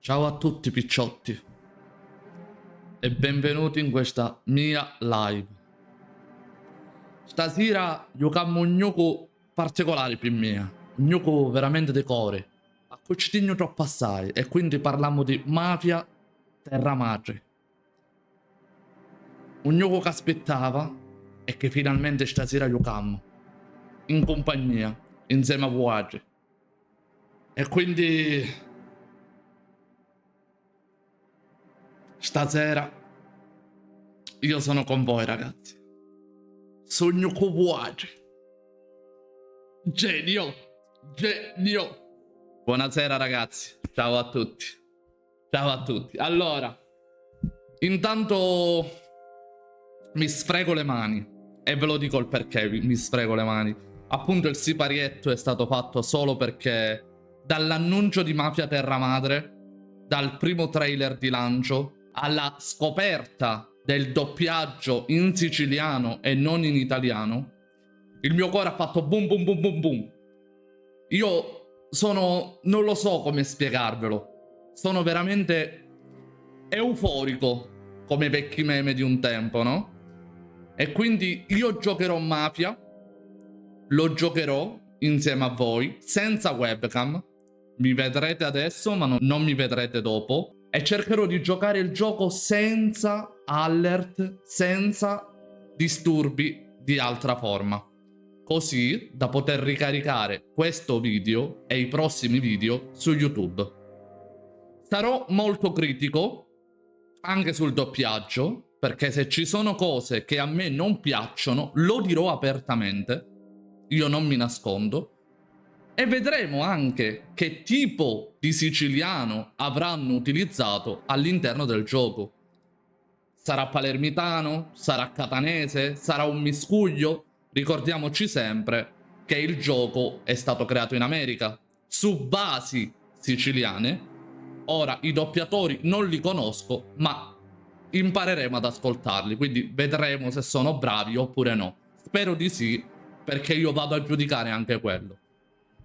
Ciao a tutti picciotti e benvenuti in questa mia live. Stasera giocammo un gioco particolare per me, un gioco veramente decore, a cui ci tengo troppo assai, e quindi parliamo di Mafia Terra Madre. Un gioco che aspettava e che finalmente stasera giocammo, in compagnia, insieme a voi. E quindi stasera io sono con voi, ragazzi. Sogno con voi. Genio. Genio. Buonasera ragazzi. Ciao a tutti. Ciao a tutti. Allora, intanto mi sfrego le mani. E ve lo dico il perché mi sfrego le mani. Appunto il siparietto è stato fatto solo perché dall'annuncio di Mafia Terra Madre, dal primo trailer di lancio, alla scoperta del doppiaggio in siciliano e non in italiano, il mio cuore ha fatto boom boom boom boom boom. Io sono... non lo so come spiegarvelo. Sono veramente euforico, come i vecchi meme di un tempo, no? E quindi io giocherò Mafia, lo giocherò insieme a voi, senza webcam. Mi vedrete adesso, ma non mi vedrete dopo. E cercherò di giocare il gioco senza alert, senza disturbi di altra forma, così da poter ricaricare questo video e i prossimi video su YouTube. Sarò molto critico anche sul doppiaggio, perché se ci sono cose che a me non piacciono, lo dirò apertamente, io non mi nascondo, e vedremo anche che tipo di siciliano avranno utilizzato all'interno del gioco. Sarà palermitano? Sarà catanese? Sarà un miscuglio? Ricordiamoci sempre che il gioco è stato creato in America, su basi siciliane. Ora, i doppiatori non li conosco, ma impareremo ad ascoltarli, quindi vedremo se sono bravi oppure no. Spero di sì, perché io vado a giudicare anche quello.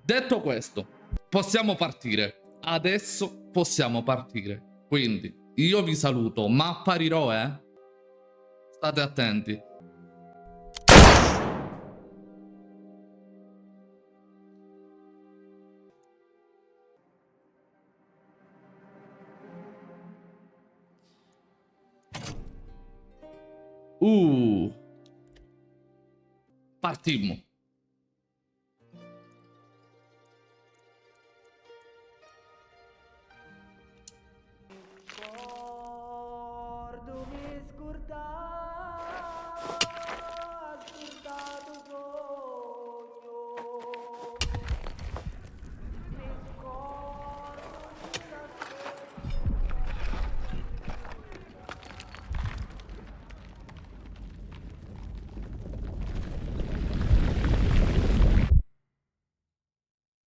Detto questo, possiamo partire. Adesso possiamo partire. Quindi, io vi saluto, ma apparirò, State attenti. Partimmo.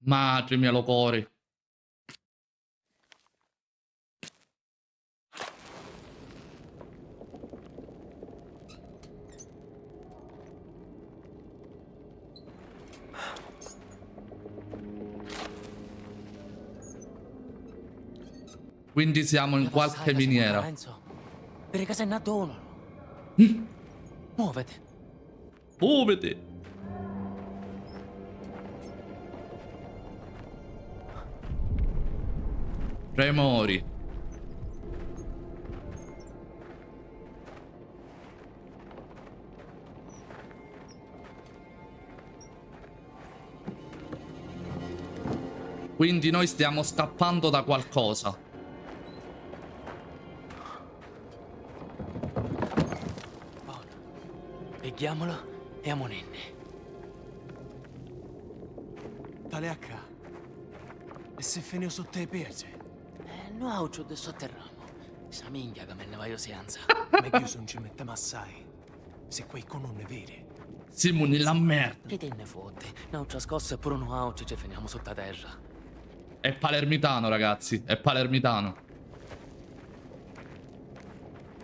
Madre mia, locore. Quindi siamo in qualche miniera. Per casa è nato uno. Muovete. Muovete. Remori. Quindi noi stiamo scappando da qualcosa. Buono. Pieghiamolo e amonenne. Tale H. E se finio su te perse? No aucio de sotterramo. Sa minchia che me ne vai sianza. Meglio se non ci mettiamo assai. Se qualcuno non ne vede. Siamo nella merda. Che te ne fotte? No ci scosse e pure un aucio ci finiamo sotto terra. È palermitano, ragazzi. È palermitano.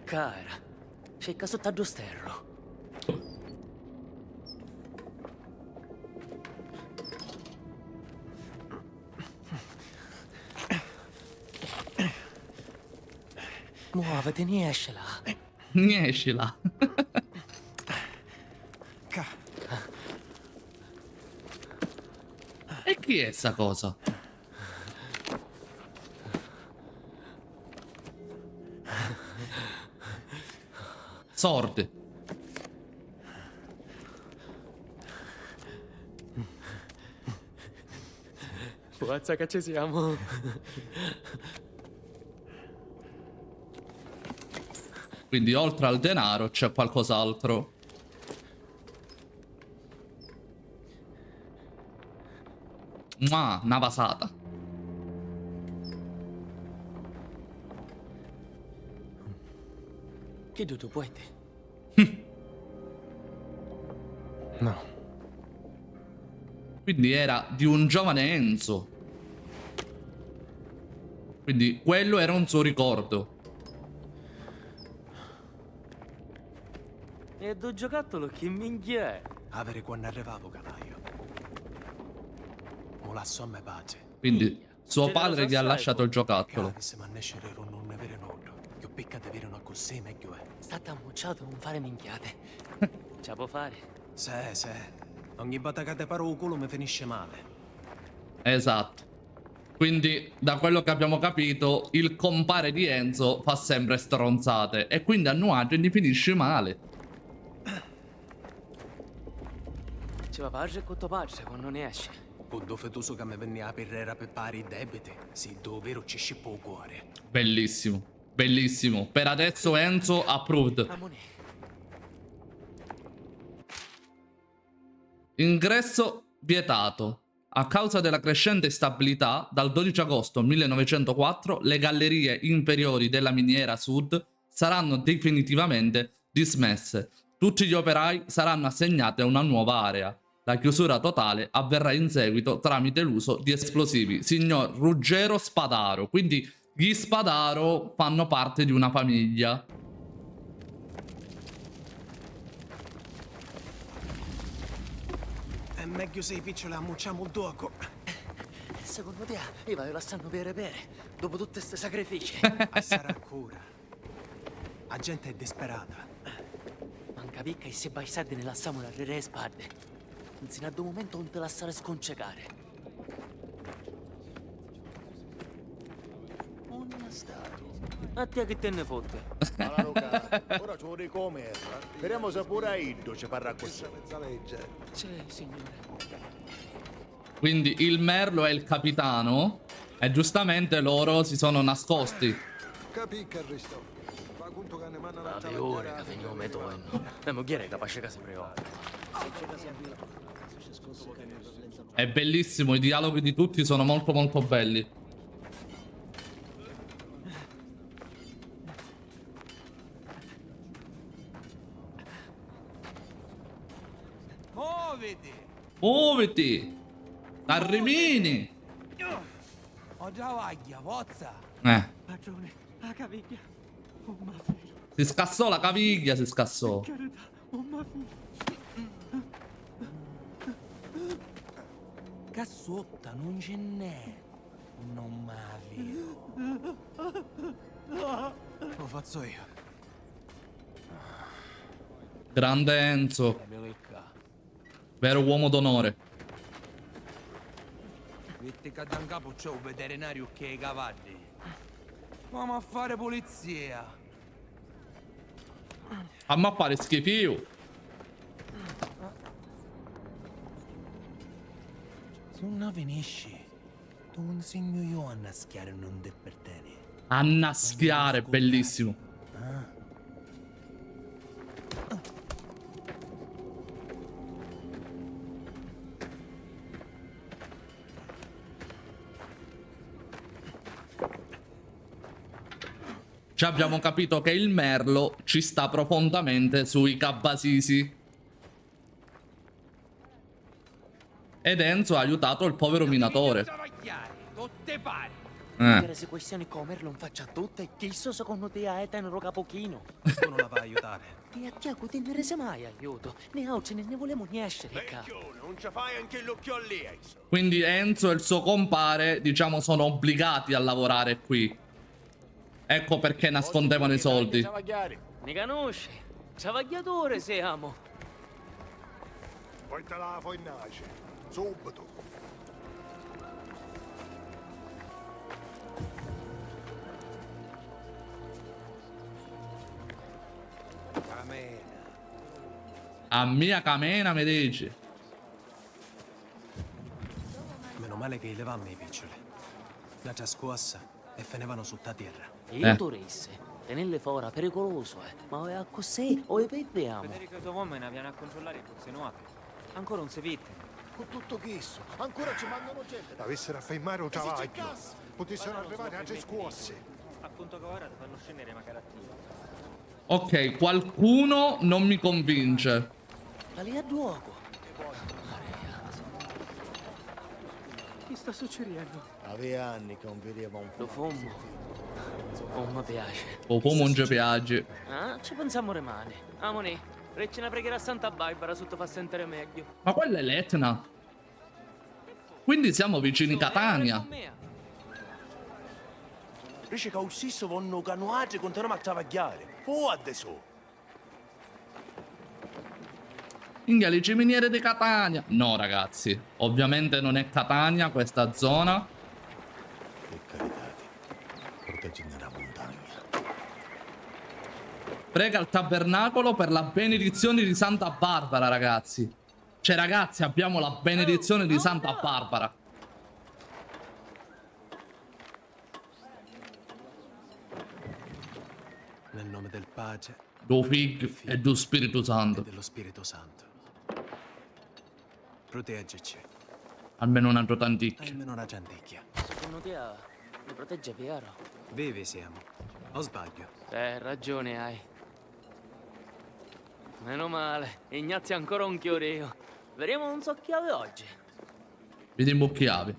Cara, cerca sotto a giusterro. Muoviti, ne esci là. Niescila. Ca. E chi è sta cosa? Sorte. Forza che ci siamo. Quindi oltre al denaro c'è qualcos'altro. Una vasata. Che tu puoi? No. Quindi era di un giovane Enzo. Quindi quello era un suo ricordo. E do giocattolo che minchia è? Avere quando arrivavo, canaio. Mo lasso a me pace. Quindi suo Ce ne lo padre gli ha sai, lasciato il Che giocattolo. se mi annascere non ne avere nulla. Che pecca di avere una così meglio è. State ammucciato non fare minchiate. Ce la può fare? Sì. Ogni volta che te paro il culo mi finisce male. Esatto. Quindi da quello che abbiamo capito il compare di Enzo fa sempre stronzate. E quindi a nuato gli finisce male. Ci va padre con tuo padre quando ne esce. Con dove tu so che mi venne a perrera per pari i debiti. Sì, dovvero ci scippo il cuore. Bellissimo. Bellissimo. Per adesso Enzo approved. Amone. Ingresso vietato. A causa della crescente instabilità, dal 12 agosto 1904 le gallerie inferiori della miniera sud saranno definitivamente dismesse. Tutti gli operai saranno assegnati a una nuova area. La chiusura totale avverrà in seguito tramite l'uso di esplosivi. Signor Ruggero Spadaro. Quindi gli Spadaro fanno parte di una famiglia. È meglio se i piccoli ammucciamo il doco. Secondo te Eva la stanno bere dopo tutti questi sacrifici? A sarà cura. La gente è disperata. Manca picca e se vai sardi nella samola a le spalle. Non si ne ha un momento non te la stare sconcecare. Non è stato. A te che te ne fotte? Alla Luca, ora ci vuole come. Speriamo se pure a Iddo ci parla così. Sì, signore. Quindi il merlo è il capitano e giustamente loro si sono nascosti. Capicca Risto. Fa conto che ne mandano a Vabbè, ora che veniamo metonno. La moglie è capace che si pregò. È bellissimo, i dialoghi di tutti sono molto molto belli. Muoviti! Muoviti! Arrimini! Ho già voglia, forza! Padrone, la caviglia. Oh, ma figlio. Si scassò la caviglia, si scassò. Carità, oh, ma figlio. Cassotta, non ce n'è. Non m'avvio. Lo faccio io. Grande Enzo, Melissa. vero uomo d'onore. Metti che da un capo c'è un veterinario che i cavalli. Come a fare polizia. A me pare schifio. Se non finisci, ti insegno io a naschiare non te per te. A naschiare, bellissimo. Ci abbiamo capito che il merlo ci sta profondamente sui Cabbasisi. Ed Enzo ha aiutato il povero minatore. Tutte pari. Per se questioni come non faccia tutte, chi so secondo te è tenero capochino? Tu non la vai a aiutare. E a Tiago te ne rese mai aiuto. Ne oggi ne volemo niente, ca. Non ci fai anche l'occhio lì, Enzo. Quindi Enzo e il suo compare, diciamo, sono obbligati a lavorare qui. Ecco perché nascondevano i soldi. Travagliare. Mi conosci? Travagliatore siamo. Poi te la fai nasce. Subito. Camena. A mia camena mi dici. Meno male che levammo i piccioli. La già scossa e finivano sotto terra. Io toresse. Tenelle fora, pericoloso, Ma è a così, o e beviamo. Federico e i suoi uomini viene a controllare i pozzi nuovi. Ancora non si vede. Con tutto questo, ancora ci mandano gente. Avessero a fermare un si travaglio. cercasse. Potessero Ora non si arrivare può a già permettere. scosse. Appunto che ora ti fanno scendere ma carattivo. Ok, qualcuno non mi convince. Ma lì a luogo. Che sta succedendo? Aveva anni che non vedeva un Lo fumo. Non mi piace. O come non ci piace. Ah, ci pensiamo rimane. Amoni, recci una preghiera a Santa Barbara sotto fa sentire meglio. Ma quella è l'Etna. Quindi siamo vicini Catania. Dice che un stesso vanno canoaggi e continuano a travagliare. Poi adesso. Minchia, le ciminiere di Catania. No, ragazzi. Ovviamente non è Catania questa zona. Per carità, proteggi nella montagna. Prega il tabernacolo per la benedizione di Santa Barbara, ragazzi. Cioè, ragazzi, abbiamo la benedizione di Santa Barbara. Nel nome del Padre Do Figlio e do Spirito e Santo. dello Spirito Santo. Proteggici. Almeno una rotanticchia. Almeno una gianticchia. Secondo te mi protegge Piero? Vivi siamo. O sbaglio? Ragione hai. Meno male, Ignazio è ancora un chioreo. Vedremo un so chiave oggi. Vediamo chiavi.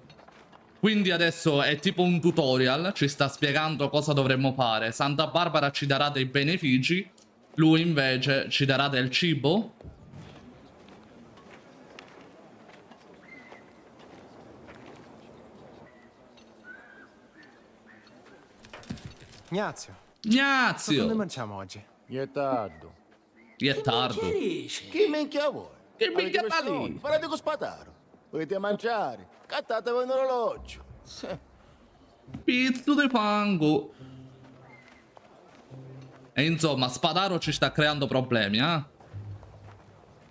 Quindi adesso è tipo un tutorial, ci sta spiegando cosa dovremmo fare. Santa Barbara ci darà dei benefici, lui invece ci darà del cibo. Ignazio, cosa ne Ignazio! mangiamo oggi? È tardo. È tardi. Che minchia vuoi? Che minchia Avete parli? questioni? Farete con spataro. Volete mangiare? Cattatevi un orologio. Pizzo di fango. E insomma, Spadaro ci sta creando problemi, eh?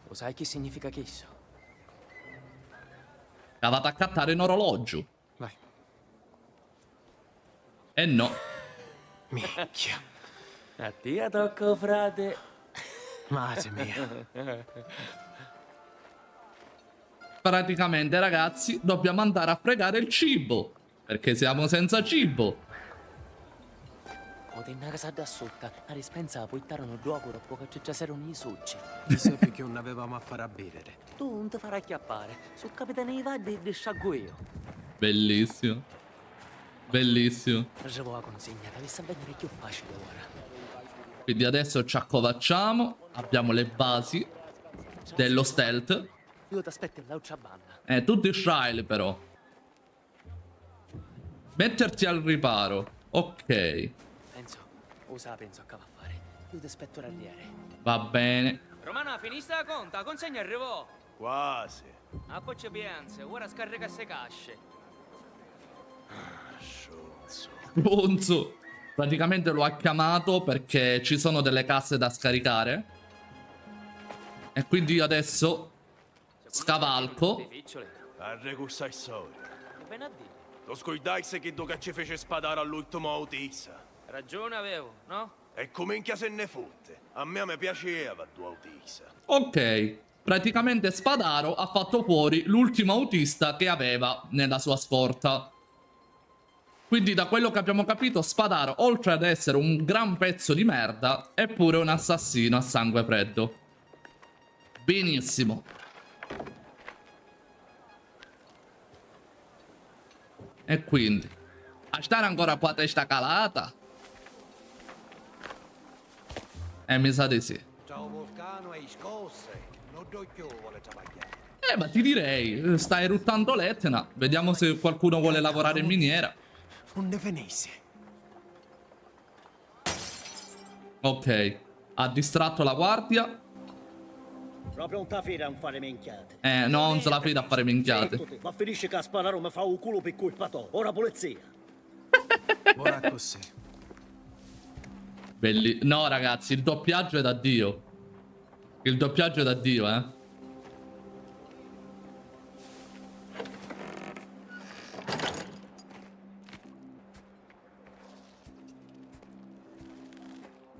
Lo sai che significa questo? Avete a cattare in orologio. Vai. E no. Minchia. A te tocca, frate. Madre mia. Praticamente, ragazzi, dobbiamo andare a fregare il cibo. Perché siamo senza cibo. O te una casa da sotto, la dispensa la puittarono dopo dopo che ci c'erano i succi. Chissà perché non avevamo a fare a bere. Tu non ti farai chiappare. Sul capitano di Vaddi di sciaggo io. Bellissimo. Bellissimo. Ricevo la consegna, devi sapere che è più facile ora. Quindi adesso ci accovacciamo. Abbiamo le basi dello stealth. Io ti aspetto là a banda. Tutti Israele però. Metterti al riparo. Ok. Penso a cavaffare. Io ti aspetto ralliere. Va bene. Romana, finista la conta, consegna arrivò. Quasi. A poi c'è pianze, ora scarica se casce. Bonzo. Praticamente lo ha chiamato perché ci sono delle casse da scaricare. E quindi io adesso scavalco. Arre questa storia. Appena dire. Lo scoidaise che do che ci fece spadare all'ultimo autista. Ragione avevo, no? E come se ne fotte. A me mi piaceva tua autista. Ok. Praticamente Spadaro ha fatto fuori l'ultimo autista che aveva nella sua scorta. Quindi da quello che abbiamo capito Spadaro, oltre ad essere un gran pezzo di merda, è pure un assassino a sangue freddo. Benissimo. E quindi a stare ancora qua a testa calata? Mi sa di sì. Ciao vulcano e scosse. Non do più vuole travagliare. Ma ti direi, sta eruttando l'Etna. Vediamo se qualcuno vuole lavorare in miniera. Non ne venisse. Ok. Ha distratto la guardia. Proprio non ta fida a fare minchiate. No, non se la fida a fare minchiate. Zitto te, ma finisce che a sparare mi fa un culo per colpa tua. Ora polizia. Ora così. Belli. No, ragazzi, il doppiaggio è da Dio. Il doppiaggio è da Dio, eh.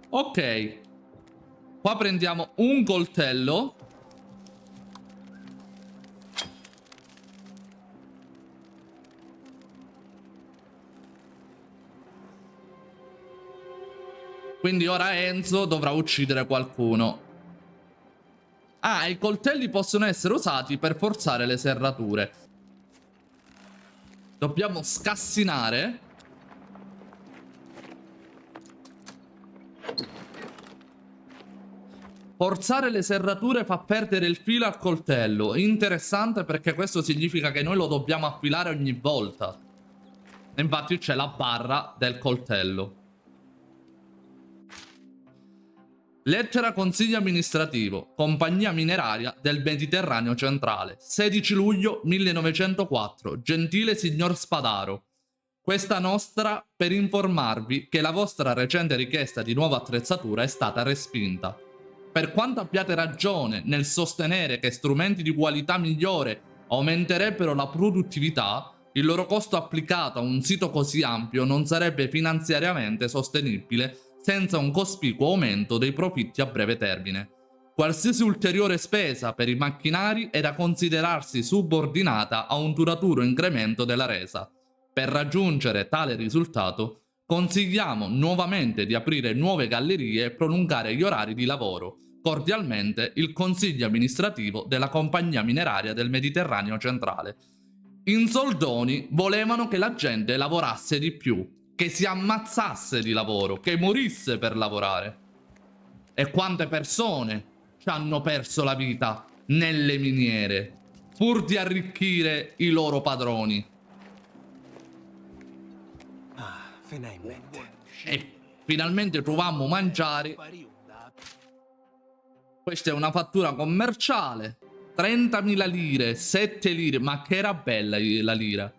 Ok. Qua prendiamo un coltello. Quindi ora Enzo dovrà uccidere qualcuno. Ah, i coltelli possono essere usati per forzare le serrature. Dobbiamo scassinare. Forzare le serrature fa perdere il filo al coltello. Interessante, perché questo significa che noi lo dobbiamo affilare ogni volta. Infatti c'è la barra del coltello. Lettera consiglio amministrativo, Compagnia Mineraria del Mediterraneo Centrale, 16 luglio 1904, gentile signor Spadaro. Questa nostra per informarvi che la vostra recente richiesta di nuova attrezzatura è stata respinta. Per quanto abbiate ragione nel sostenere che strumenti di qualità migliore aumenterebbero la produttività, il loro costo applicato a un sito così ampio non sarebbe finanziariamente sostenibile senza un cospicuo aumento dei profitti a breve termine. Qualsiasi ulteriore spesa per i macchinari è da considerarsi subordinata a un duraturo incremento della resa. Per raggiungere tale risultato, consigliamo nuovamente di aprire nuove gallerie e prolungare gli orari di lavoro. Cordialmente, il Consiglio amministrativo della Compagnia Mineraria del Mediterraneo Centrale. In soldoni volevano che la gente lavorasse di più, che si ammazzasse di lavoro, che morisse per lavorare. E quante persone ci hanno perso la vita nelle miniere, pur di arricchire i loro padroni. Ah, finalmente. E finalmente trovammo mangiare. Questa è una fattura commerciale. 30.000 lire, 7 lire, ma che era bella la lira.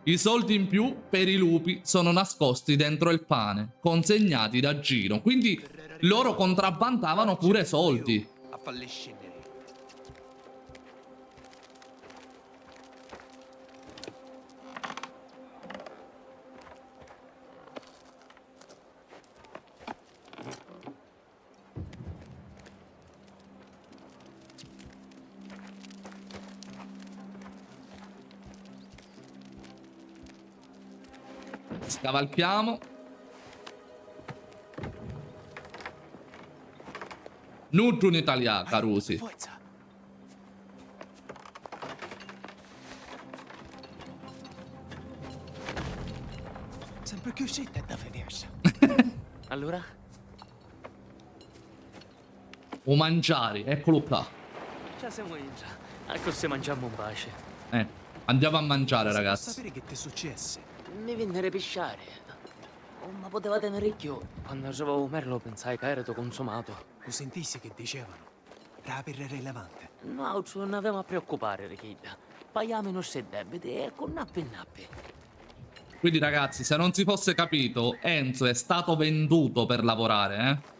I soldi in più per i lupi sono nascosti dentro il pane, consegnati da Gino. Quindi loro contrabbandavano pure soldi. A farle scendere. Scavalchiamo. Nutro in Italia, Carusi. Forza. Sempre più uscita da vedersi. Allora? O mangiare, eccolo qua. Già siamo in già. Ecco se mangiamo un bacio. Andiamo a mangiare, Posso ragazzi. sapere che ti successe? Mi vennero pisciare. Oh, ma poteva tenere io. Quando avevo Merlo pensai che era consumato. Lo sentissi che dicevano? Era per rilevante. No, non avevamo a preoccupare, Rechida. Paghiamo i nostri debiti e con nappi e nappi. Quindi, ragazzi, se non si fosse capito, Enzo è stato venduto per lavorare, eh?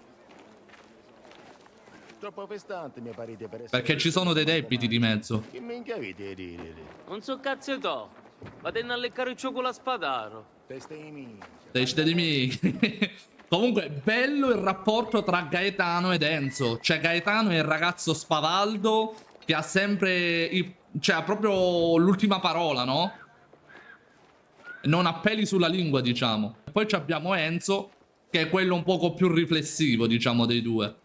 Troppo festante, mia parete, per essere... Perché ci sono dei debiti di mezzo. Che minchia avete a dire? Non so cazzo to. Vado a leccare il ciocco la Spadaro. Testa di minchia. Teste di me. Comunque, bello il rapporto tra Gaetano ed Enzo. Cioè, Gaetano è il ragazzo spavaldo che ha sempre... Cioè, ha proprio l'ultima parola, no? Non ha peli sulla lingua, diciamo. Poi abbiamo Enzo, che è quello un poco più riflessivo, diciamo, dei due.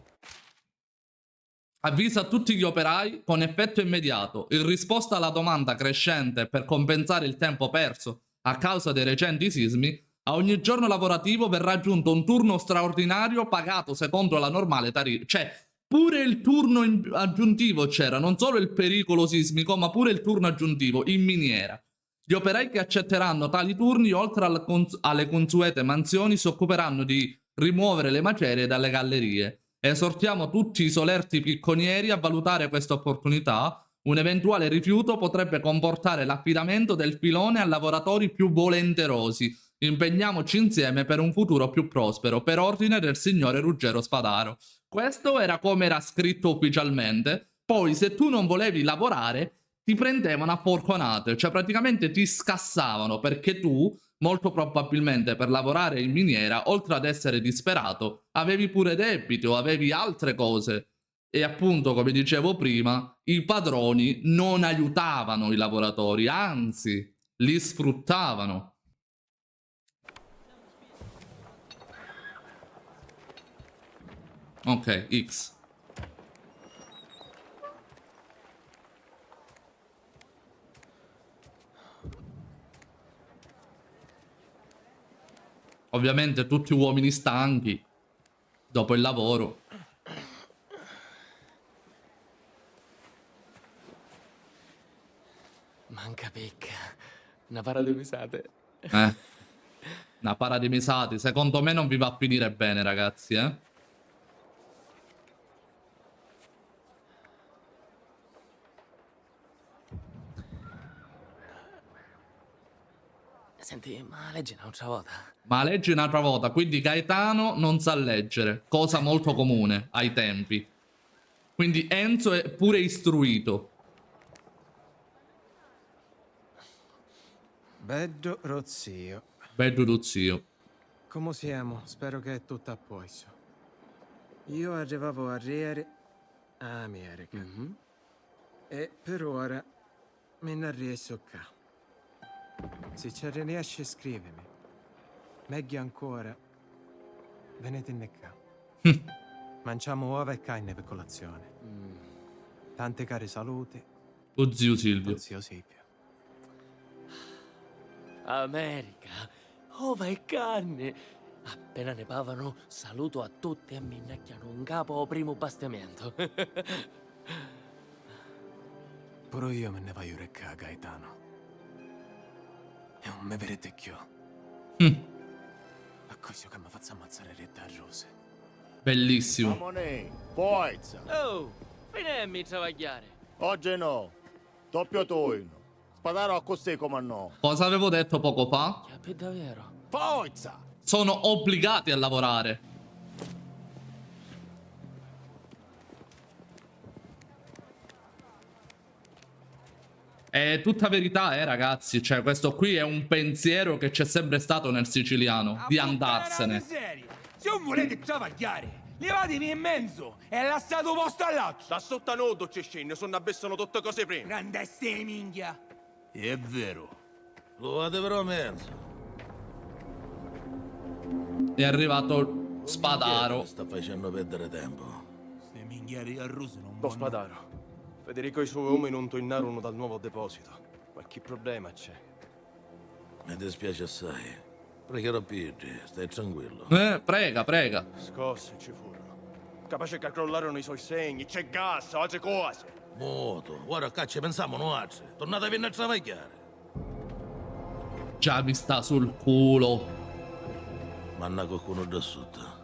Avvisa tutti gli operai con effetto immediato. In risposta alla domanda crescente per compensare il tempo perso a causa dei recenti sismi, a ogni giorno lavorativo verrà aggiunto un turno straordinario pagato secondo la normale tariffa. Cioè, pure il turno aggiuntivo c'era, non solo il pericolo sismico, ma pure il turno aggiuntivo in miniera. Gli operai che accetteranno tali turni, oltre alle consuete mansioni, si occuperanno di rimuovere le macerie dalle gallerie. Esortiamo tutti i solerti picconieri a valutare questa opportunità. Un eventuale rifiuto potrebbe comportare l'affidamento del filone a lavoratori più volenterosi. Impegniamoci insieme per un futuro più prospero, per ordine del signore Ruggero Spadaro. Questo era come era scritto ufficialmente. Poi, se tu non volevi lavorare, ti prendevano a porconate, cioè praticamente ti scassavano, perché tu, molto probabilmente per lavorare in miniera, oltre ad essere disperato, avevi pure debiti o avevi altre cose. E appunto, come dicevo prima, i padroni non aiutavano i lavoratori, anzi, li sfruttavano. Ok, X. Ovviamente tutti uomini stanchi dopo il lavoro. Manca picca. Una para di misate. Una para di misati. Secondo me non vi va a finire bene, ragazzi, eh. Senti, ma leggi un'altra volta. Ma leggi un'altra volta, quindi Gaetano non sa leggere, cosa molto comune ai tempi. Quindi Enzo è pure istruito. Bello Rozio. Bello zio. Come siamo? Spero che è tutto a posto. Io arrivavo a Riere, America. E per ora me ne riesco qua. Se ci riesci, scrivimi. Meglio ancora, venitene qua. Mangiamo uova e carne per colazione. Tante care saluti. O zio Silvio. Zio Silvio. America, ova e carne. Appena ne pavano, saluto a tutti e mi innecchiano un capo al primo bastimento. Pure io me ne voglio recca, Gaetano. E non me vedete più. A questo che mi faccio ammazzare retta a rose. Bellissimo. Amone, forza. Oh, finemmi travagliare. Oggi no. Doppio turno. Spadaro a così come no. Cosa avevo detto poco fa? Capi davvero? Forza! Sono obbligati a lavorare. È tutta verità, ragazzi. Cioè, questo qui è un pensiero che c'è sempre stato nel siciliano. Di andarsene. Se non volete travagliare, levatemi in mezzo e lasciate posto all'altro. Da sotto a nodo ci scende, sono abessano tutte cose prima. Grande ste minchia. È vero. Lo vado però mezzo. È arrivato Spadaro. Sta facendo perdere tempo. Ste minchiari a rose non Lo Spadaro. Federico e i suoi uomini non tornarono dal nuovo deposito. Qualche problema c'è. Mi dispiace assai. Pregherò Pirri, stai tranquillo. Prega, prega. Scosse ci furono. Capace che crollarono i suoi segni, c'è gas, altre cose. Moto, ora qua ci pensiamo noi. Tornate a venire a travagliare. Già mi sta sul culo. Manna qualcuno da sotto.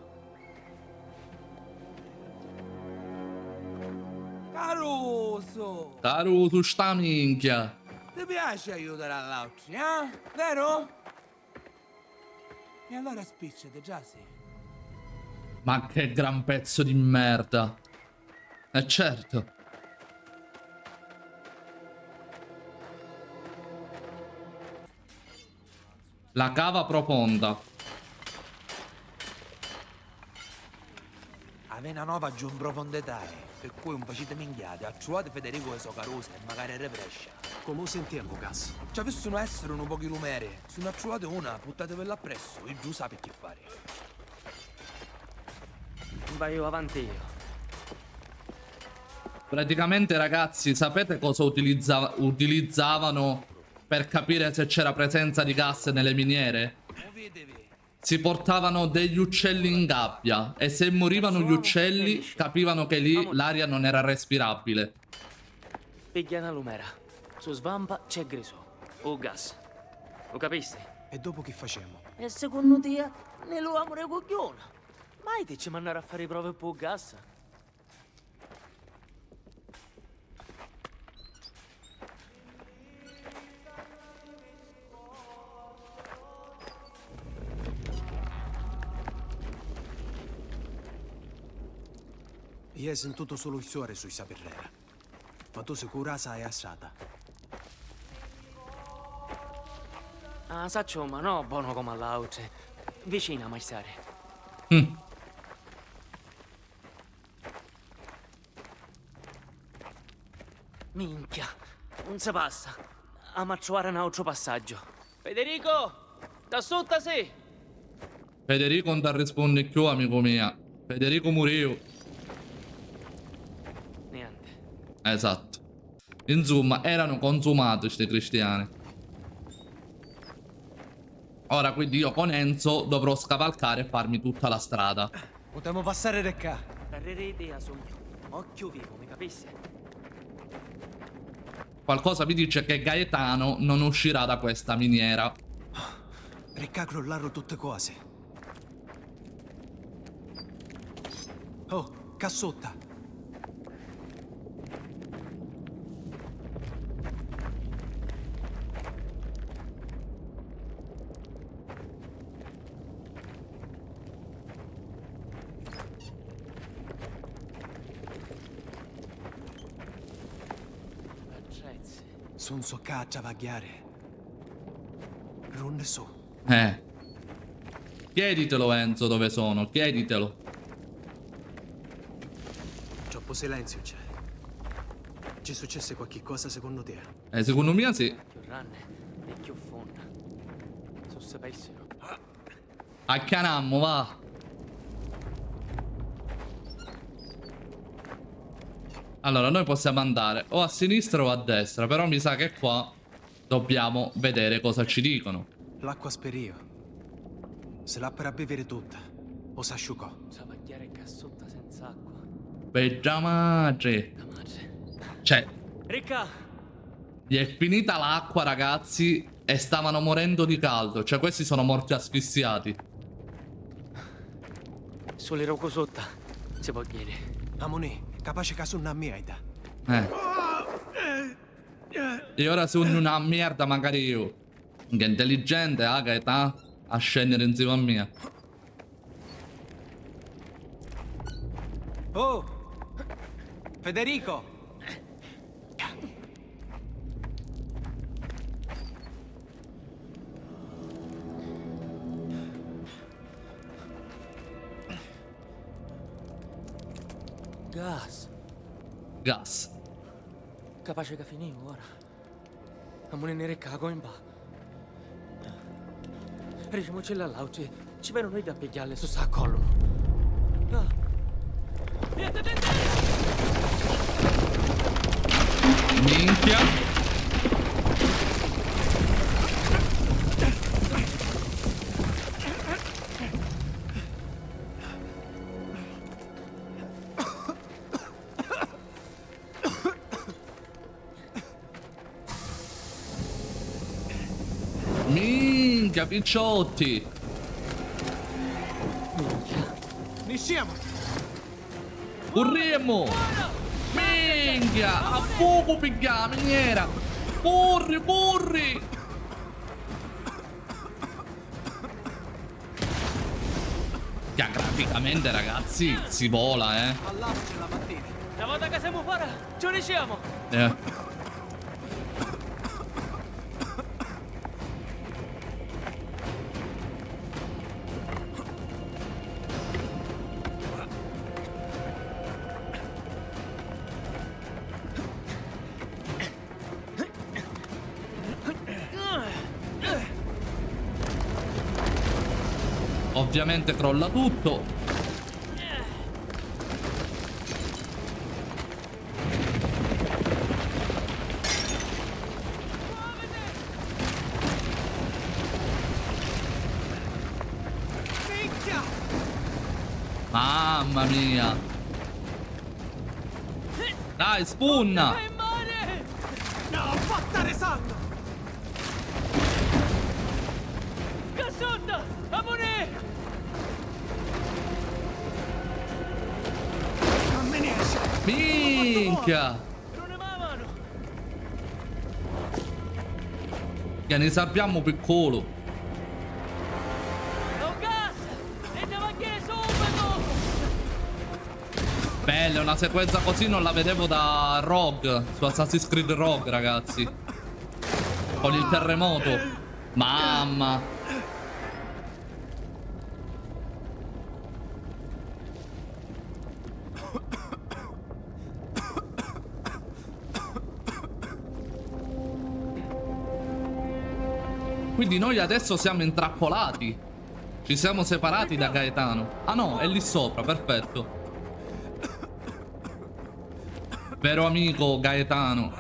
Caruso! Caruso sta minchia. Ti piace aiutare all'altro, eh? Vero? E allora spicciate, già sì. Ma che gran pezzo di merda. Certo. La cava profonda. Avena nova giù in profondità, per cui un bacino minchiate, attuate Federico e so carusa e magari represcia. Come sentiamo, gas? Ci possono essere un po' di lumere. Se ne attuate una, buttatevela appresso, e giù sapete che fare. Vai avanti io. Praticamente, ragazzi, sapete cosa utilizzavano per capire se c'era presenza di gas nelle miniere? Si portavano degli uccelli in gabbia e se morivano gli uccelli capivano che lì l'aria non era respirabile. Piglia una lumera. Su svampa c'è griso. O gas. Lo capisci? E dopo che facciamo? E secondo te, ne lo amore coglione. Mai ti ci mandare a fare prove per gas? Io ho sentito solo il suore sui Saperrera. Ma tu sicura sai assata? Ah, saccio, ma no, buono come all'altro. Vicina, maestare. Minchia, non si passa. A trovare un altro passaggio. Federico, da sotto sì. Federico non ti risponde più, amico mio. Federico murió. Niente. Esatto. Insomma, erano consumati sti cristiani. Ora quindi io con Enzo dovrò scavalcare e farmi tutta la strada. Potremmo passare da qua. Darrere idea sogno. Occhio vivo, mi capisci? Qualcosa mi dice che Gaetano non uscirà da questa miniera. Ricca crollarono tutte cose. Oh, cassotta. Sono so a travagliare. Non ne so. Chieditelo Enzo dove sono, chieditelo. Troppo silenzio c'è. Ci successe qualche cosa secondo te? Secondo me sì. Più ranne e più fonda. So sapessero. Accanammo, va. Allora, noi possiamo andare o a sinistra o a destra, però mi sa che qua dobbiamo vedere cosa ci dicono. L'acqua sperio. Se l'ha per bere tutta. O s'asciugò. Travagliare cassotta senza acqua. Bella madre. La madre. Cioè, Ricca! gli è finita l'acqua, ragazzi, e stavano morendo di caldo. Cioè, questi sono morti asfissiati. Sole roco sotto. Si può chiedere. Amone, capace che sono una merda. E ora sono una merda, magari io. Che intelligente, Gaetà, a scendere insieme a me. Oh! Federico! Gas. Gas. Capace che finì ora. Amone ne reccago in ba. Ricemoci l'allauci. Ci vedono noi da pigliarle su sa collo. Niente dentro! Minchia. Minchia, picciotti. Ne siamo! Corriamo! Minchia! A fuoco picchia, miniera! Corri, corri! Che graficamente, ragazzi, si vola, All'alce la mattina. Una volta che siamo fuori, ci riusciamo! Ovviamente crolla tutto. Mamma mia. Dai, spunna. No, fattare sangue! Cassotta! Amone! Minchia! Che ne sappiamo piccolo. Bella, una sequenza così non la vedevo da Rogue, su Assassin's Creed Rogue, ragazzi. Con il terremoto. Mamma. Quindi noi adesso siamo intrappolati. Ci siamo separati da Gaetano. Ah no, è lì sopra, perfetto. Vero amico Gaetano.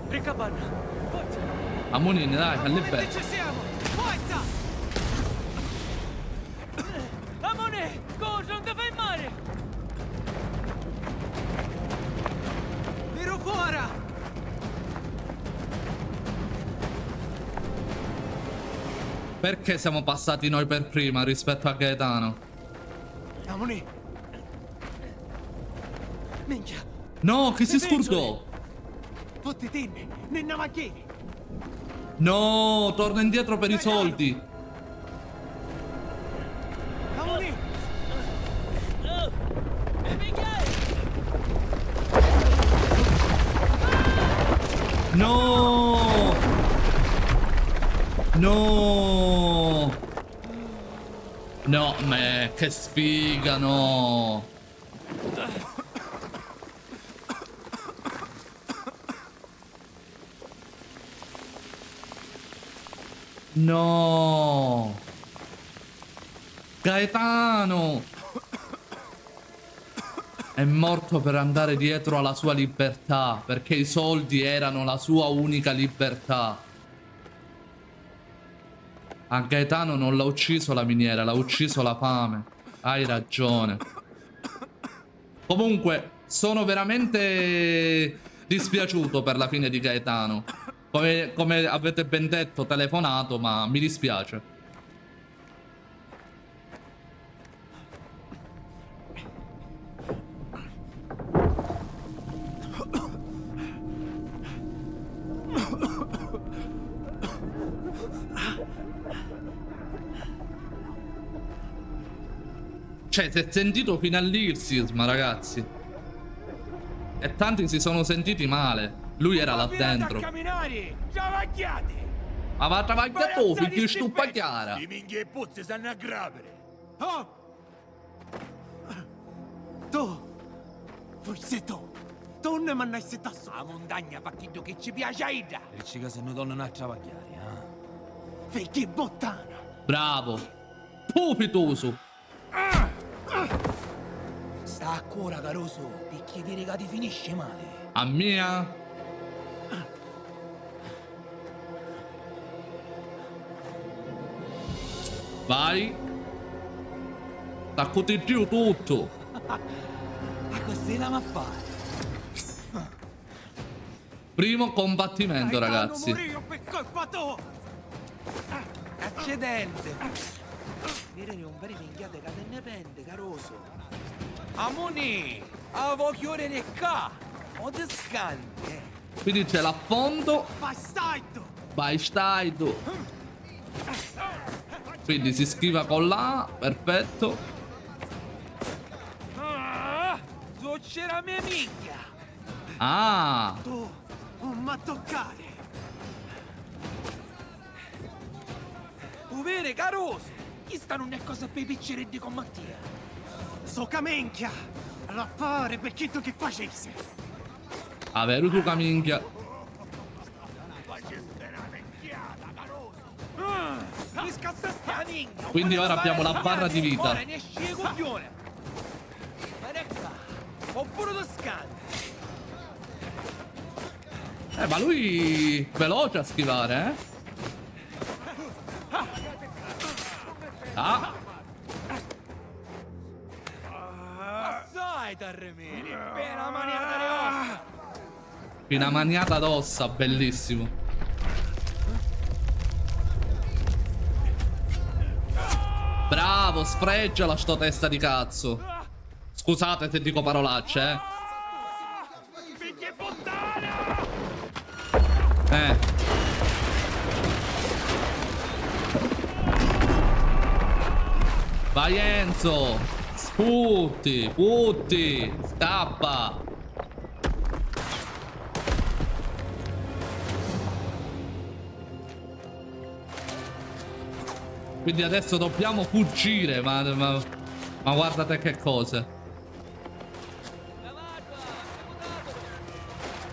Riccabanna, forza! Ammonini, dai, falli bene. Ci siamo! Forza! Ammone, corri, non ti fai male! Miro fuori! Perché siamo passati noi per prima rispetto a Gaetano? Amoni! Minchia! No, che si scordò! Tutti tenne, nenna macchini! No, torna indietro per i soldi. Amoni! No! No! No, ma che sfiga, no! No! Gaetano! È morto per andare dietro alla sua libertà, perché i soldi erano la sua unica libertà. A Gaetano non l'ha ucciso la miniera, l'ha ucciso la fame. Hai ragione. Comunque, sono veramente dispiaciuto per la fine di Gaetano. Come avete ben detto, telefonato, ma mi dispiace. Cioè, si è sentito fino lì il sisma, ragazzi. E tanti si sono sentiti male. Lui era là dentro. Ma va a travagliare tu, finché stuppa chiara. I minghie e puzzi sanno a grapere. Oh! Tu! Forse tu! Tu non mi hai setasso! La montagna fa chiedo che ci piace a Ida! E ci casa non donne a travagliare, eh? Fai che bottana! Bravo. Pupitoso. Sta a cuore, caroso, perché dire che ti finisce male. A mia. Vai. T'accuti giù tutto. Ma così la ma fare? Primo combattimento, ragazzi. Per colpa tua! Accidente! Direi un vero minchiate che te ne pende, caroso! Amoni! Avevo chiore di qua! O te scanti! Quindi c'è l'affondo. Bastardo! Vai, stai tu. Quindi si schiva con la. Perfetto. Tu c'era mia minchia! Ah. Tu non mi toccare! Vere caroso! Chi sta non è cosa per i picceretti con Mattia? So camenchia! Allora fare per chi tu che facesse! Avere tu caminchia. Quindi ora abbiamo la barra di vita. Ora ne esci i coglione! Ma ecco! Oppure tu scanti! Ma lui veloce a schivare, eh? Ah! Assai Tarremini! Per la maniata di ossa! Una maniata d'ossa, bellissimo. Bravo, sfregiala sto testa di cazzo. Scusate se dico parolacce, Vai Enzo. Sputi, putti. Scappa. Quindi adesso dobbiamo fuggire, ma guardate che cose.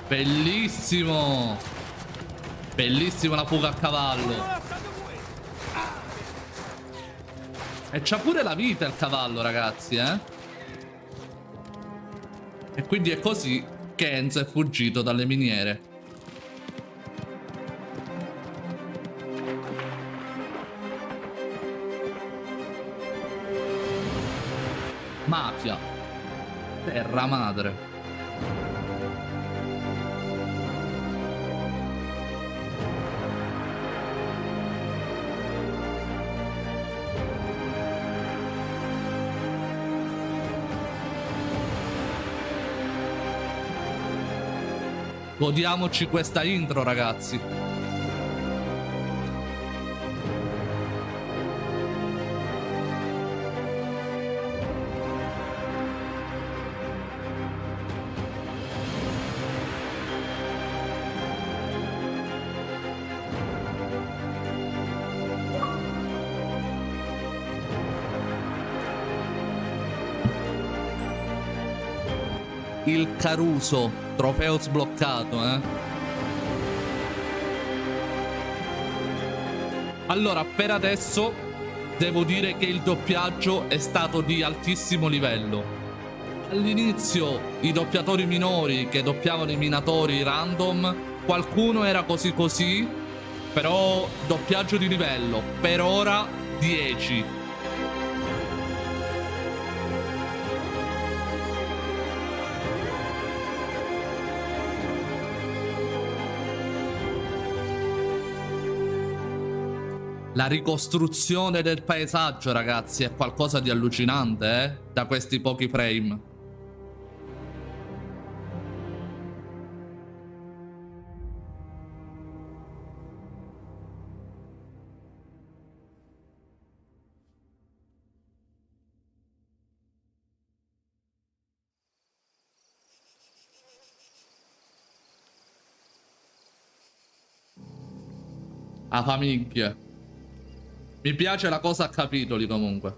Bellissimo. Bellissima la fuga a cavallo. E c'ha pure la vita il cavallo, ragazzi, eh? E quindi è così che Enzo è fuggito dalle miniere. Mafia. Terra madre. Godiamoci questa intro, ragazzi. Il Caruso, trofeo sbloccato, eh. Allora, per adesso devo dire che il doppiaggio è stato di altissimo livello. All'inizio i doppiatori minori che doppiavano i minatori random, qualcuno era così così, però doppiaggio di livello, per ora 10. La ricostruzione del paesaggio, ragazzi, è qualcosa di allucinante, da questi pochi frame. A famiglia. Mi piace la cosa a capitoli comunque.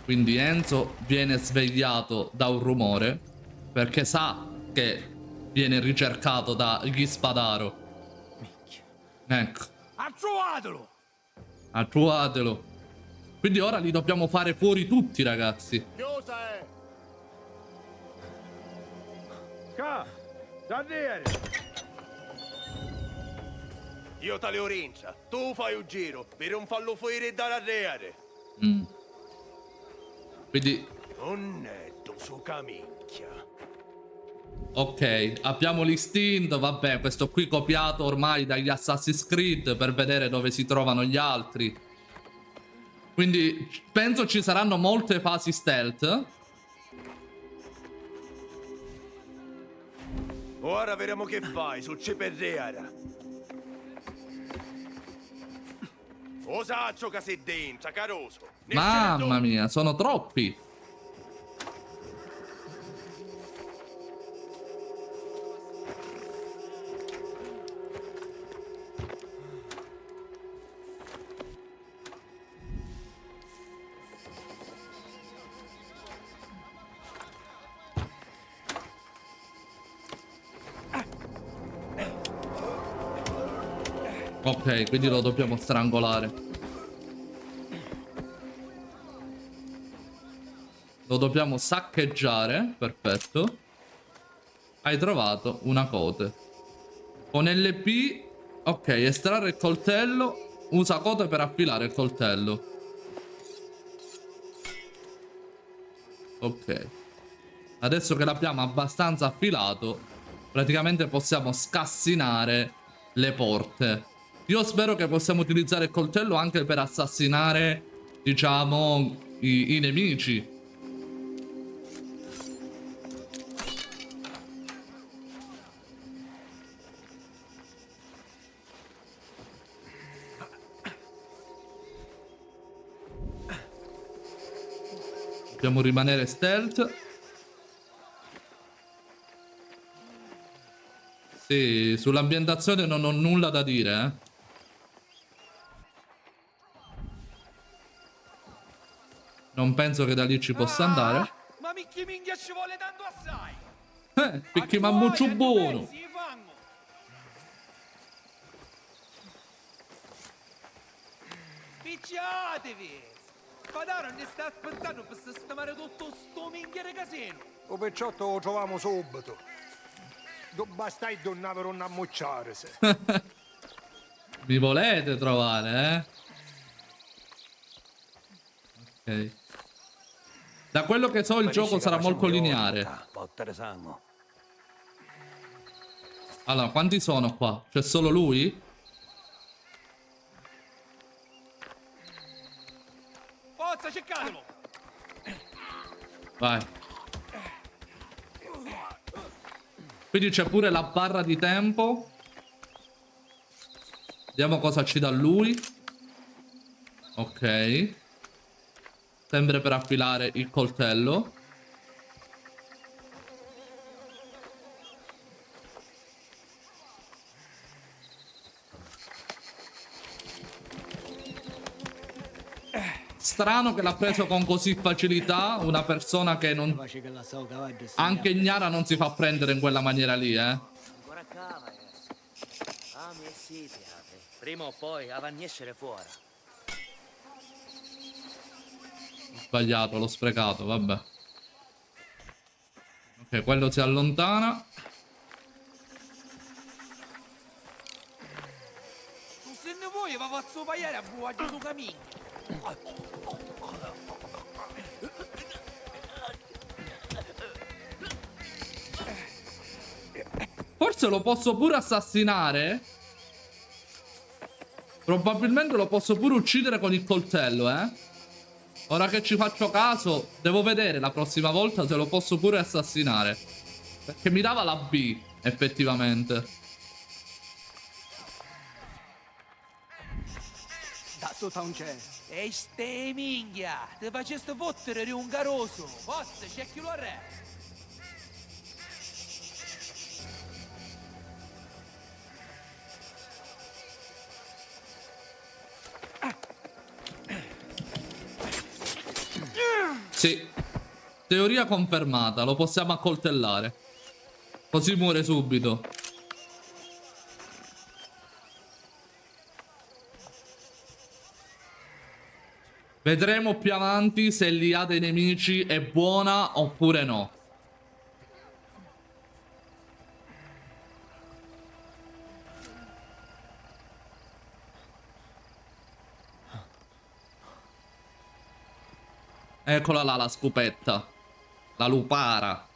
Quindi Enzo viene svegliato da un rumore perché sa che viene ricercato dagli Spadaro. Ecco. Attuatelo. Quindi ora li dobbiamo fare fuori tutti, ragazzi. Io te le orincia. Tu fai un giro per non farlo fuori dall'arreare. Quindi Non è tu su camicchia. ok, abbiamo l'istint, vabbè, questo qui copiato ormai dagli Assassin's Creed per vedere dove si trovano gli altri. Quindi penso ci saranno molte fasi stealth. Ora vediamo che fai su Ciperreara. Osaccio che sei dentro, caroso. Mamma mia, sono troppi. Ok, quindi lo dobbiamo strangolare. Lo dobbiamo saccheggiare. Perfetto. Hai trovato una cote. Con LP. Ok, estrarre il coltello. Usa cote per affilare il coltello. Ok. Adesso che l'abbiamo abbastanza affilato, praticamente possiamo scassinare le porte. Io spero che possiamo utilizzare il coltello anche per assassinare, diciamo, i nemici. Dobbiamo rimanere stealth. Sì, sull'ambientazione non ho nulla da dire, eh. Non penso che da lì ci possa andare. Ma minchia minchia ci vuole tanto assai! Picchi mammuccio buono. Picciatevi! Padaro ne sta aspettando per sistemare tutto sto minchia di casino! O pecciotto lo troviamo subito. Basta il donna per non ammucciare. Mi volete trovare, eh? Ok. Da quello che so il gioco sarà molto lineare. Allora, quanti sono qua? C'è solo lui? Forza, cercatelo! Vai. Quindi c'è pure la barra di tempo. Vediamo cosa ci dà lui. Ok. Sempre per affilare il coltello. Strano che l'ha preso con così facilità una persona che non... Anche ignara non si fa prendere in quella maniera lì, eh. Ancora cava, prima o poi avanni essere fuori. Sbagliato, l'ho sprecato, vabbè. Ok, quello si allontana. Se ne vuoi va faccio paiare a buono su cammino! Forse lo posso pure assassinare. Probabilmente lo posso pure uccidere con il coltello, eh. Ora che ci faccio caso, devo vedere la prossima volta se lo posso pure assassinare. Perché mi dava la B, effettivamente. Da sotto un c'è. E ste minchia! Ti faceste fottere di un garoso! Forza, c'è chi lo re! Sì. Teoria confermata, lo possiamo accoltellare. Così muore subito. Vedremo più avanti se l'IA dei nemici è buona oppure no. Eccola là la scopetta. La lupara.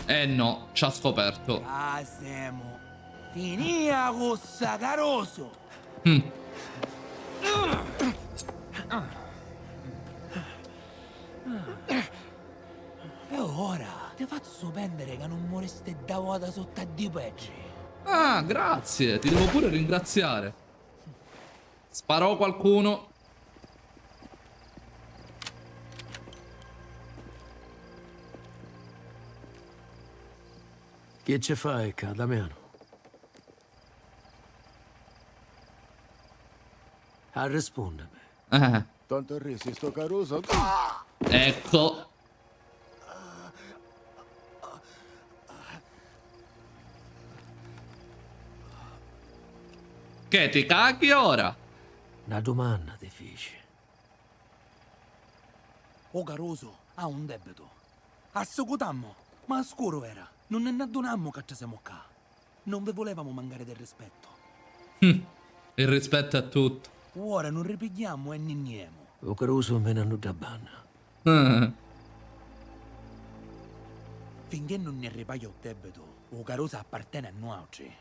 Eh no, ci ha scoperto. Ah, siamo. Finia cossa caroso! E ora ti faccio pendere che non moriste da vuota sotto a di peggi. Ah, grazie. Ti devo pure ringraziare. Sparò qualcuno. Che ci fai, Damiano? A rispondere. Tanto resi sto caroso. Ecco. Che ti cacchi ora? Una domanda ti feci. O caroso ha un debito. Assocutammo, ma scuro era. Non ne adonammo che ci siamo qua. Non vi volevamo mancare del rispetto. Il rispetto a tutto. Ora non ripigliamo e niniemo. O Caruso me ne hanno da banna. Finché non ne ripaio il debito, o Carosa appartiene a noi.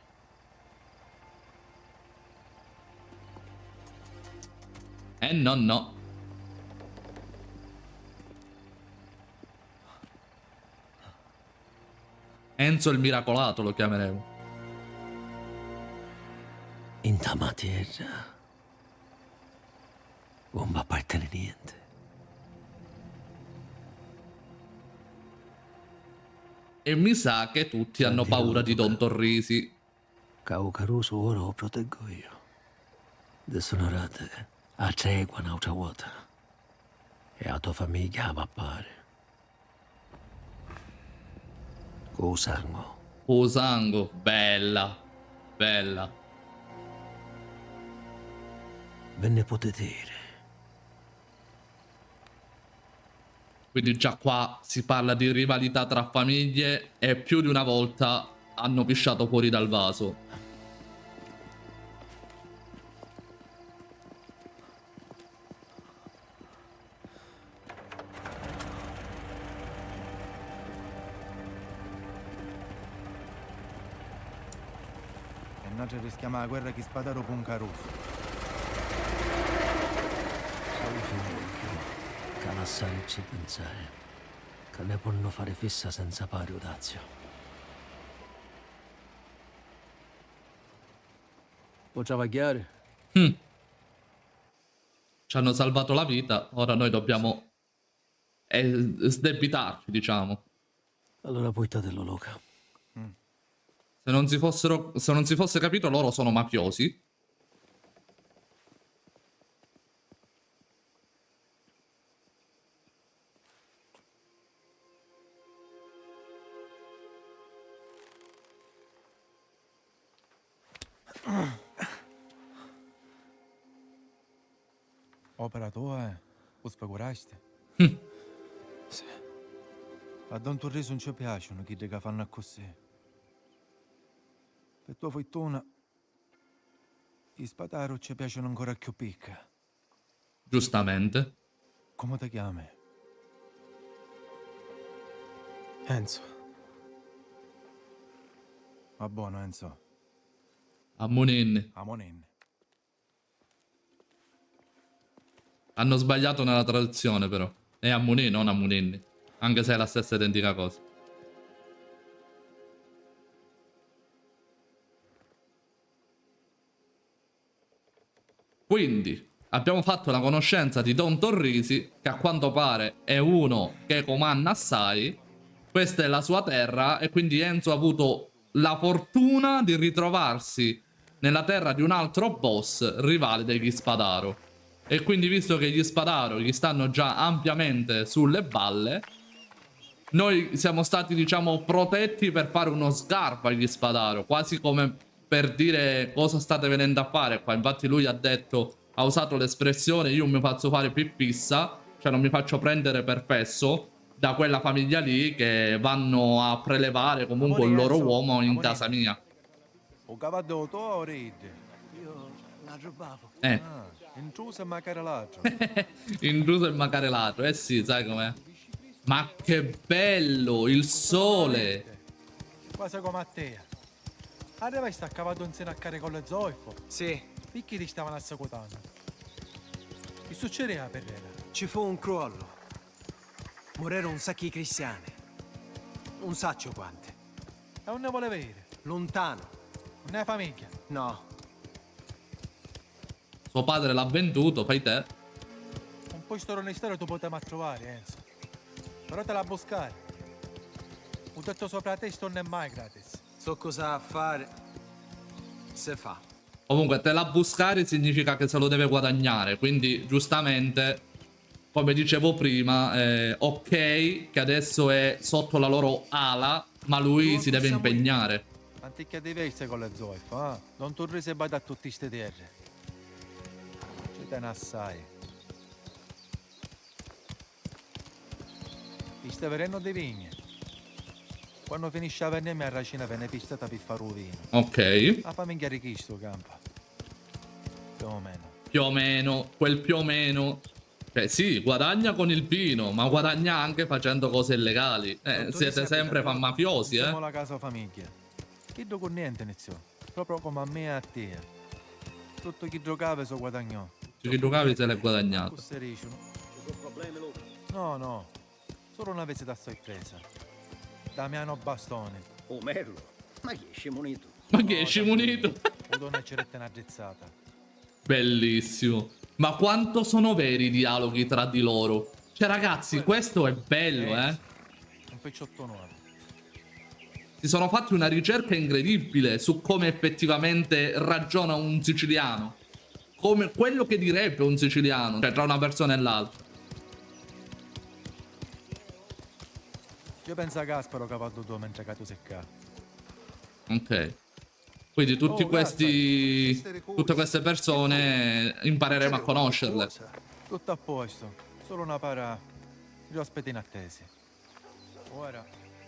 No. Enzo il miracolato lo chiameremo. In ta terra non mi appartiene niente. E mi sa che tutti hanno paura di Don Torrisi. Cavo Caruso ora lo proteggo io. Dissonorate a tregua un'altra volta. E la tua famiglia va a pare. Con sangue. Osango, bella. Bella. Ve ne potete dire. Quindi già qua si parla di rivalità tra famiglie e più di una volta hanno pisciato fuori dal vaso. E noi ci rischiamo la guerra che spadaro con Caruso. Che lasciare ci pensare. Che ne possono fare fissa senza pari o dazio. Possiamo chiare? Ci hanno salvato la vita, ora noi dobbiamo sdebitarci, diciamo. Allora portatelo, Luca. Se non si fosse capito, loro sono mafiosi. Opera tua, o sfigurasti? Sì. A Don Torrisi non ci piacciono chi che fanno così. Per tua fortuna, i spadaro ci piacciono ancora più picca. Giustamente. Come ti chiami? Enzo. Va buono, Enzo. A Monin. Amonin. Hanno sbagliato nella traduzione, però. È a Monin, non a Monin. Anche se è la stessa identica cosa. Quindi abbiamo fatto la conoscenza di Don Torrisi, che a quanto pare è uno che comanda assai. Questa è la sua terra e quindi Enzo ha avuto la fortuna di ritrovarsi nella terra di un altro boss rivale degli Spadaro. E quindi, visto che gli Spadaro gli stanno già ampiamente sulle balle, noi siamo stati, diciamo, protetti per fare uno sgarbo agli Spadaro, quasi come per dire cosa state venendo a fare qua. Infatti lui ha detto, ha usato l'espressione io mi faccio fare pippissa, cioè non mi faccio prendere per fesso da quella famiglia lì che vanno a prelevare comunque il loro uomo in casa mia. O cavallo tu o ride? Io la rubavo. Intruso e macarelato. Intruso e macarelato, eh sì, sai com'è. Ma che bello, il sole. Quasi come a te. Arriva e sta cavato insieme a care con le zoifo. Sì, Perché ti stavano assecutando? Che succedeva per lei? ci fu un crollo. Morirono un sacco di cristiani. Non saccio quante. E non ne vuole vedere? Lontano. Non è famiglia? No. Suo padre l'ha venduto, fai te. Un posto onestero tu potevi trovare, Enzo. Però te la buscare. Ho detto sopra te sto non è mai gratis. So cosa fare. Se fa. Comunque, te la buscare significa che se lo deve guadagnare. Quindi, giustamente, come dicevo prima, ok, che adesso è sotto la loro ala, ma lui si deve impegnare. Antica diverse con le zoifo, eh? Non tu se vai da tutte queste terre. Ci tiene assai. Ti stai venendo di vigne. Quando finisce la vendemmia a racina viene pistata per fare un vino. Ok. La famiglia di chi sto campo? Più o meno. Più o meno, quel più o meno. Cioè sì, guadagna con il vino, ma guadagna anche facendo cose illegali. Siete sempre mafiosi, Siamo la casa famiglia. Chi do con niente iniziò. Proprio come a me e a te. Tutto chi giocava so guadagnò. Chi giocavi se l'è guadagnato. No, no. Solo una visita a sorpresa. Damiano Bastone. Oh, Merlo. Ma chi è scimunito? Ma che esci munito? O donna ceretta una rizzata. Bellissimo. Ma quanto sono veri i dialoghi tra di loro? Cioè ragazzi, questo è bello, Un picciotto nuovo. Si sono fatti una ricerca incredibile su come effettivamente ragiona un siciliano. Come quello che direbbe un siciliano, cioè tra una persona e l'altra. Io penso a Gasparo che ha fatto tu mentre che tu sei qua. Ok. Quindi tutti questi... tutte queste persone impareremo a conoscerle. Tutto a posto. Solo una para... Gli ospiti inattesi. Ora,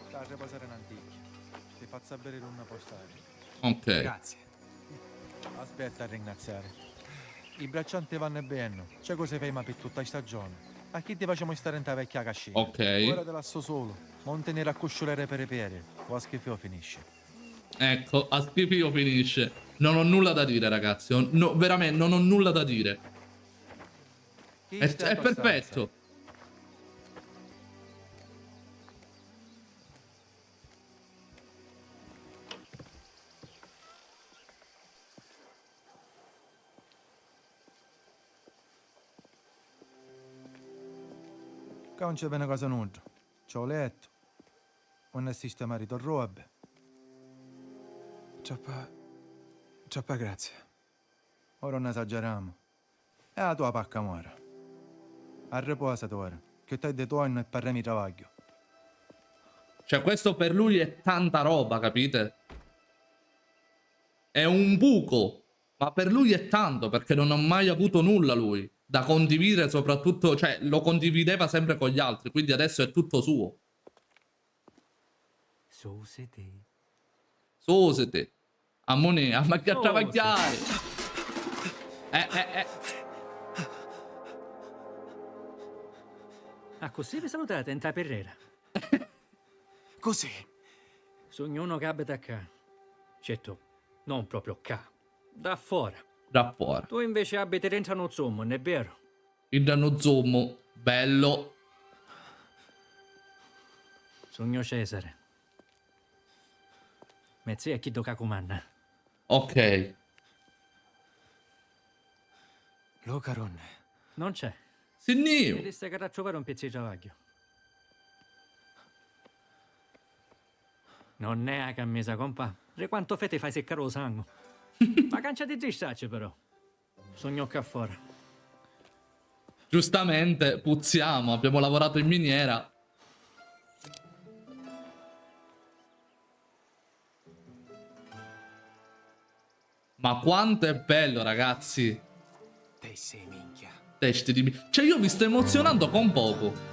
sta a riposare in antichi. Ti faccio bere una postale. Ok. Grazie. Aspetta a ringraziare. I braccianti vanno bene. C'è cosa fai ma per tutta la stagione. A chi ti facciamo stare in ta vecchia cascina? Ok. Ora te lascio solo. Non tenere a cusciolare per i piedi. O a schifo finisce. Ecco, a schifio finisce. Non ho nulla da dire, ragazzi. No, veramente, non ho nulla da dire. È perfetto. Qua non c'è bene cosa nulla. C'ho letto. Non esiste marito robe. Troppa grazie. Ora non esageriamo. E la tua pacca muore. A riposa ora. Che te di tuo e parremo di travaglio. Cioè, questo per lui è tanta roba, capite? È un buco. Ma per lui è tanto, perché non ha mai avuto nulla lui. Da condividere soprattutto, cioè, lo condivideva sempre con gli altri. Quindi adesso è tutto suo. Sosete. A monè, a macchia a travagliare. Ah, così vi salutate in taperrera. Così. Sogno uno che abita qua. Certo, non proprio qua. Da fuori. Da fuori. Tu invece abiti dentro uno zoom, non è vero? Il danno zommo. Bello. Sogno Cesare. Mezzi è chi tocca comanda. Ok. Lucaron. Non c'è. Signio. Mi disse che era a trovare un pezzo di travaglio. Non è a cammesa, compa. E quanto fete fai seccare lo sangue. Ma cancia di tristacce, però. Sogno qua fuori. Giustamente, puzziamo. Abbiamo lavorato in miniera. Ma quanto è bello, ragazzi. Te sei minchia. Testi di... Cioè, io mi sto emozionando con poco.